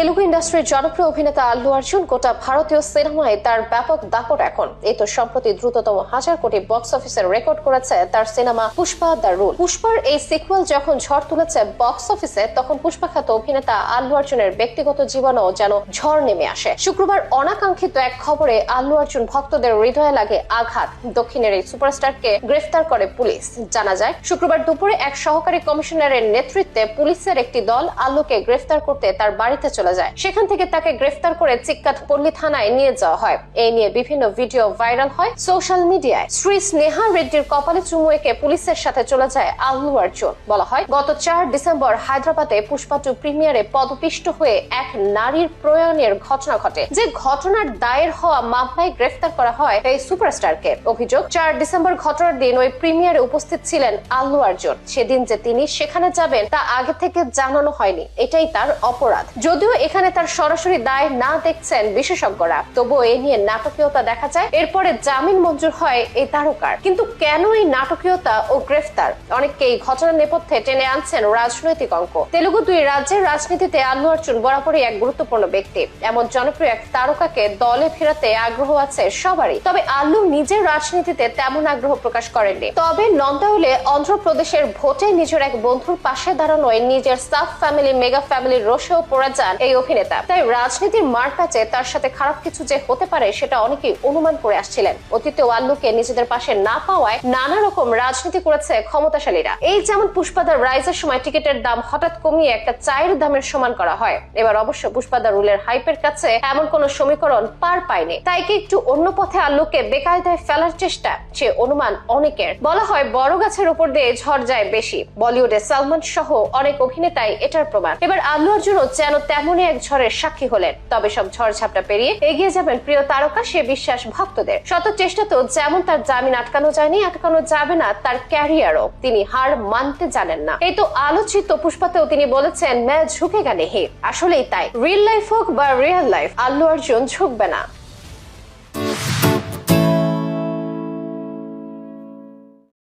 তেলুগু ইন্ডাস্ট্রির জনপ্রিয় অভিনেতা আল্লু অর্জুন গোটা ভারতীয় সিনেমায় তার ব্যাপক দাপট এখন। এই তো সম্প্রতি দ্রুততম 1000 কোটি বক্স অফিসের রেকর্ড করেছে তার সিনেমা পুষ্পা দ্য রুল। পুষ্পার এই সিকুয়েল যখন ঝড় তুলেছে বক্স অফিসে, তখন পুষ্পা খ্যাত অভিনেতা আল্লু অর্জুনের ব্যক্তিগত জীবনেও যেন ঝড় নেমে আসে। শুক্রবার অনাকাঙ্ক্ষিত এক খবরে আল্লু অর্জুন ভক্তদের হৃদয়ে লাগে আঘাত। দক্ষিণের এই সুপারস্টারকে গ্রেফতার করে পুলিশ। জানা যায়, শুক্রবার দুপুরে এক সহকারী কমিশনারের নেতৃত্বে পুলিশের একটি দল আল্লুকে গ্রেফতার করতে তার বাড়িতে চলে যায়। সেখান থেকে তাকে গ্রেফতার করে চিক্কাতপল্লী থানায় নিয়ে যাওয়া হয়। এই নিয়ে বিভিন্ন ভিডিও ভাইরাল হয় সোশ্যাল মিডিয়ায়। শ্রী স্নেহা রেড্ডির কপালে চুমু এঁকে পুলিশের সাথে চলে যায় আল্লু অর্জুন। বলা হয়, গত 4 ডিসেম্বর হায়দ্রাবাদে পুষ্পা 2 প্রিমিয়ারে পদপিষ্ট হয়ে এক নারীর প্রয়াণের ঘটনা ঘটে। যে ঘটনার দায়ের হওয়া মামলায় গ্রেফতার করা হয় এই সুপারস্টারকে। অভিযোগ, 4 ডিসেম্বর ঘটনার দিন ওই প্রিমিয়ারে উপস্থিত ছিলেন আল্লু অর্জুন। সেদিন যে তিনি সেখানে যাবেন তা আগে থেকে জানানো হয়নি, এটাই তার অপরাধ। যদিও এখানে তার সরাসরি দায় না দেখছেন বিশেষজ্ঞরা, তবুও এ নিয়ে নাটকীয়তা দেখা যায়। এরপরে জামিন মঞ্জুর হয় এই তারকার। কিন্তু কেন এই নাটকীয়তা ও গ্রেফতার? অনেককে এই ঘটনার নেপথ্যে টেনে আনছেন রাজনৈতিক অঙ্ক। তেলুগু 2 রাজ্যের রাজনীতিতে আল্লু অর্জুন বরাবরই এক গুরুত্বপূর্ণ ব্যক্তি। এমন জনপ্রিয় এক তারকাকে দলে ফেরাতে আগ্রহ আছে সবারই। তবে আল্লু নিজের রাজনীতিতে তেমন আগ্রহ প্রকাশ করেননি। তবে নন্দাউলে অন্ধ্রপ্রদেশের ভোটে নিজের এক বন্ধুর পাশে দাঁড়ানোয় নিজের সাব ফ্যামিলি মেগা ফ্যামিলির রোষেও পড়ে যান এই অভিনেতা। তাই রাজনীতির মারপ্যাচে তার সাথে খারাপ কিছু যে হতে পারে সেটা অনেকেই অনুমান করে আসছিলেন। অতীতেও আল্লুকে নিজেদের পাশে না পাওয়ায় নানা রকম রাজনীতি করেছে ক্ষমতাশালীরা। এই যেমন পুষ্পা দ্য রাইজের সময় টিকিটের দাম হঠাৎ কমিয়ে একটা চায়ের দামের সমান করা হয়। এবার অবশ্য পুষ্পা দ্য রুলের হাইপের কাছে এমন কোন সমীকরণ পার পায়নি। তাই কি একটু অন্য পথে আল্লুকে বেকায়দায় ফেলার চেষ্টা, সে অনুমান অনেকের। বলা হয়, বড় গাছের উপর দিয়ে ঝড় যায় বেশি। বলিউডে সালমান সহ অনেক অভিনেতাই এটার প্রমাণ। এবার আল্লু অর্জুনও যেন তেমনই এক ঝড়ের সাক্ষী হলেন। তবে সব ঝড় ঝাপটা পেরিয়ে এগিয়ে যাবেন প্রিয় তারকা, সে বিশ্বাস ভক্তদের। শত চেষ্টা তো যেমন তার জামিন আটকানো যায়নি, আটকানো যাবে না তার ক্যারিয়ারও। তিনি হার মানতে জানেন না। এই তো আলোচিত পুষ্পাতেও তিনি বলেছেন, ম্যা ঝুঁকে গেলে হে। আসলেই তাই, রিয়েল লাইফ হোক বা রিয়েল লাইফ, আল্লু অর্জুন ঝুঁকবে না।